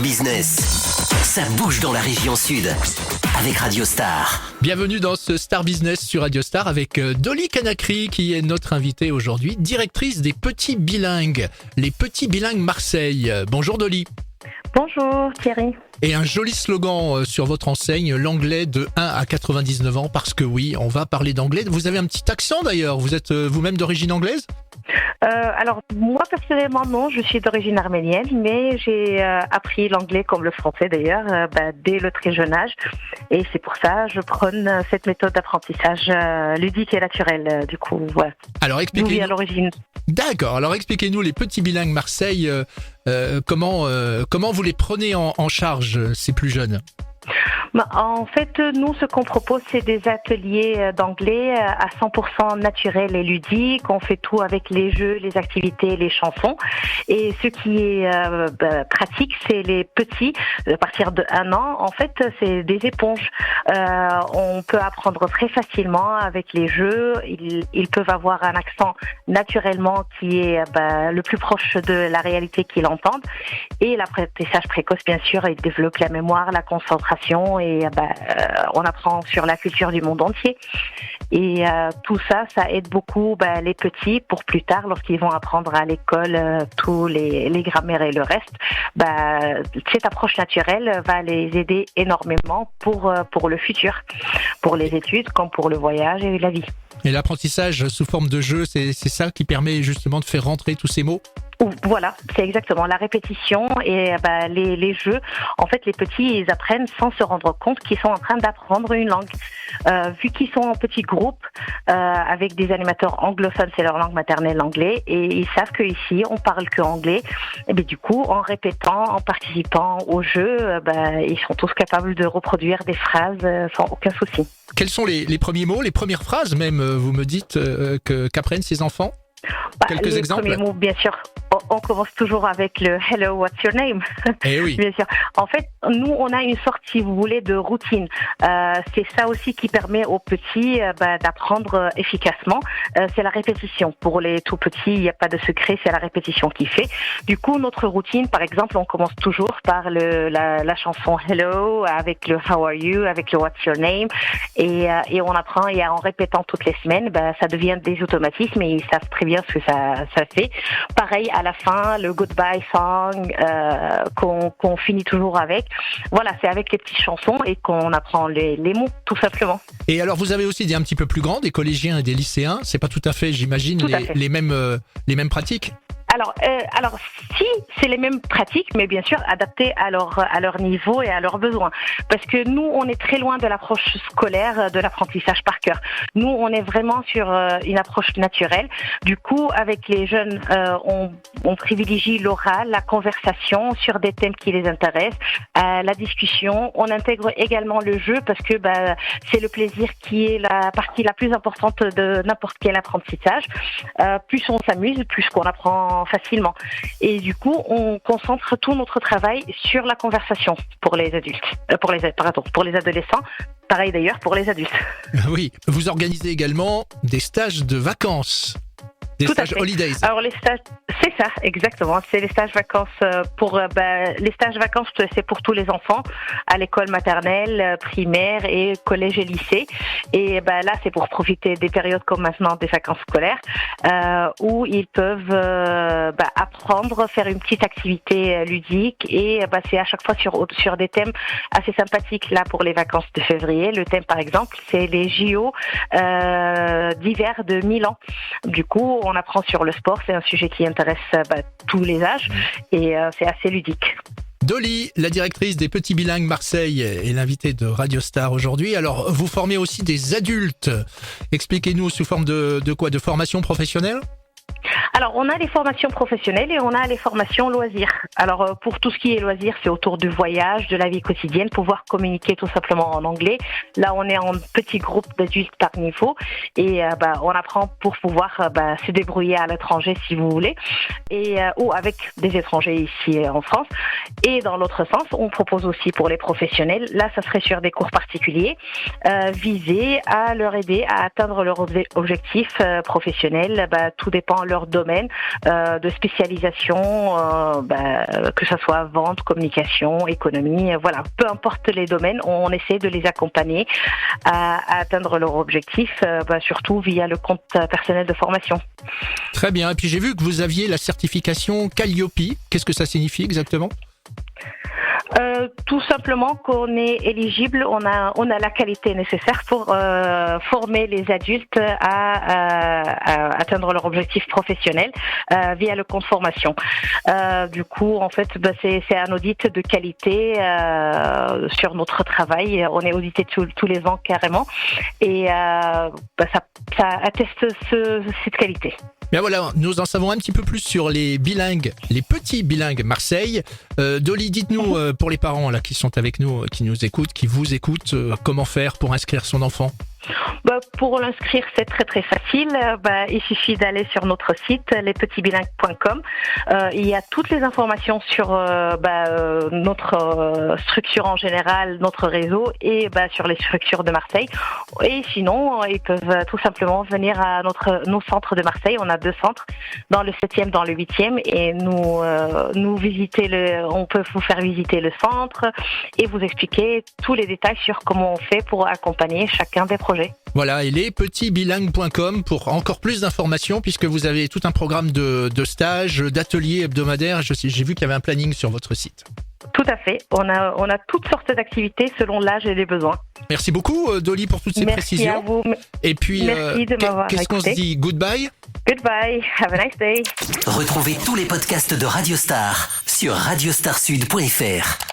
Business. Ça bouge dans la région sud avec Radio Star. Bienvenue dans ce Star Business sur Radio Star avec Dolly Canacry qui est notre invitée aujourd'hui, directrice des Petits Bilingues, les Petits Bilingues Marseille. Bonjour Dolly. Bonjour Thierry. Et un joli slogan sur votre enseigne, l'anglais de 1 à 99 ans, parce que oui, on va parler d'anglais. Vous avez un petit accent d'ailleurs, vous êtes vous-même d'origine anglaise ? Alors moi personnellement non, je suis d'origine arménienne, mais j'ai appris l'anglais comme le français d'ailleurs dès le très jeune âge, et c'est pour ça que je prône cette méthode d'apprentissage ludique et naturel. Du coup, voilà. Alors expliquez-nous. À l'origine. D'accord. Alors expliquez-nous les Petits Bilingues Marseille. Comment vous les prenez en charge ces plus jeunes ? En fait, nous, ce qu'on propose, c'est des ateliers d'anglais à 100% naturels et ludiques. On fait tout avec les jeux, les activités, les chansons. Et ce qui est pratique, c'est les petits, à partir de 1 an. En fait, c'est des éponges. On peut apprendre très facilement avec les jeux. Ils peuvent avoir un accent naturellement qui est le plus proche de la réalité qu'ils entendent. Et l'apprentissage précoce, bien sûr, il développe la mémoire, la concentration, et on apprend sur la culture du monde entier. Et tout ça, ça aide beaucoup les petits pour plus tard, lorsqu'ils vont apprendre à l'école tous les grammaires et le reste. Cette approche naturelle va les aider énormément pour le futur, pour les études comme pour le voyage et la vie. Et l'apprentissage sous forme de jeu, c'est ça qui permet justement de faire rentrer tous ces mots ? Voilà, c'est exactement la répétition et les jeux. En fait, les petits, ils apprennent sans se rendre compte qu'ils sont en train d'apprendre une langue. Vu qu'ils sont en petits groupes avec des animateurs anglophones, c'est leur langue maternelle, l'anglais, et ils savent qu'ici, on parle que anglais. Et bien, du coup, en répétant, en participant au jeu, ils sont tous capables de reproduire des phrases sans aucun souci. Quels sont les premiers mots, les premières phrases même, vous me dites, qu'apprennent ces enfants ? Quelques exemples. Les premiers mots, bien sûr, on commence toujours avec le « Hello, what's your name ?» Eh oui. Bien sûr. En fait, nous, on a une sorte, si vous voulez, de routine. C'est ça aussi qui permet aux petits d'apprendre efficacement. C'est la répétition. Pour les tout petits, il n'y a pas de secret, c'est la répétition qui fait. Du coup, notre routine, par exemple, on commence toujours par la chanson « Hello » avec le « How are you ?» avec le « What's your name ?» et on apprend, et en répétant toutes les semaines, ça devient des automatismes et ils savent très bien ce que ça fait. Pareil, à la fin, le goodbye song qu'on finit toujours avec. Voilà, c'est avec les petites chansons et qu'on apprend les mots, tout simplement. Et alors, vous avez aussi des un petit peu plus grands, des collégiens et des lycéens. C'est pas tout à fait, j'imagine, les mêmes pratiques. Alors, si c'est les mêmes pratiques, mais bien sûr adaptées à leur niveau et à leurs besoins. Parce que nous, on est très loin de l'approche scolaire, de l'apprentissage par cœur. Nous, on est vraiment sur une approche naturelle. Du coup, avec les jeunes, on privilégie l'oral, la conversation sur des thèmes qui les intéressent, la discussion. On intègre également le jeu parce que c'est le plaisir qui est la partie la plus importante de n'importe quel apprentissage. Plus on s'amuse, plus qu'on apprend facilement. Et du coup, on concentre tout notre travail sur la conversation pour les adultes, pour les adolescents. Pareil d'ailleurs pour les adultes. Oui, vous organisez également des stages de vacances. Des stages holidays. Alors les stages, c'est ça, exactement. C'est les stages vacances les stages vacances, c'est pour tous les enfants à l'école maternelle, primaire et collège et lycée. Et là, c'est pour profiter des périodes comme maintenant des vacances scolaires, où ils peuvent apprendre, faire une petite activité ludique. Et c'est à chaque fois sur des thèmes assez sympathiques. Là, pour les vacances de février, le thème par exemple, c'est les JO d'hiver de Milan. Du coup, on apprend sur le sport, c'est un sujet qui intéresse tous les âges et c'est assez ludique. Dolly, la directrice des Petits Bilingues Marseille, est l'invitée de Radio Star aujourd'hui. Alors, vous formez aussi des adultes. Expliquez-nous sous forme de quoi ? De formation professionnelle ? Alors, on a les formations professionnelles et on a les formations loisirs. Alors, pour tout ce qui est loisirs, c'est autour du voyage, de la vie quotidienne, pouvoir communiquer tout simplement en anglais. Là, on est en petit groupe d'adultes par niveau et on apprend pour pouvoir se débrouiller à l'étranger si vous voulez, et ou avec des étrangers ici en France. Et dans l'autre sens, on propose aussi pour les professionnels. Là, ça serait sur des cours particuliers visés à leur aider à atteindre leurs objectifs professionnels. Tout dépend leur domaine de spécialisation, que ce soit vente, communication, économie, voilà, peu importe les domaines, on essaie de les accompagner à atteindre leur objectif, surtout via le compte personnel de formation. Très bien. Et puis j'ai vu que vous aviez la certification Calliope. Qu'est-ce que ça signifie exactement ? Tout simplement qu'on est éligible, on a la qualité nécessaire pour former les adultes à atteindre leur objectif professionnel via le compte formation. Du coup, en fait, c'est un audit de qualité sur notre travail. On est audité tous les ans carrément, et ça atteste cette qualité. Bien voilà, nous en savons un petit peu plus sur les bilingues, les petits bilingues Marseille. Dolly, dites-nous pour les parents là qui sont avec nous, qui nous écoutent, qui vous écoutent, comment faire pour inscrire son enfant ? Pour l'inscrire, c'est très très facile. Il suffit d'aller sur notre site lespetitsbilingues.com. Il y a toutes les informations sur notre structure en général, notre réseau, et sur les structures de Marseille. Et sinon, ils peuvent tout simplement venir à nos centres de Marseille. On a 2 centres, dans le 7e, dans le 8e, et nous visiter on peut vous faire visiter le centre et vous expliquer tous les détails sur comment on fait pour accompagner chacun des projets. Voilà, et lespetitsbilingues.com pour encore plus d'informations, puisque vous avez tout un programme de stages, d'ateliers hebdomadaires. J'ai vu qu'il y avait un planning sur votre site. Tout à fait. On a toutes sortes d'activités selon l'âge et les besoins. Merci beaucoup, Dolly, pour toutes ces précisions. Merci à vous. Et puis, merci de m'avoir qu'est-ce qu'on se écouté. dit ? Goodbye ? Goodbye. Have a nice day. Retrouvez tous les podcasts de Radio Star sur radiostarsud.fr.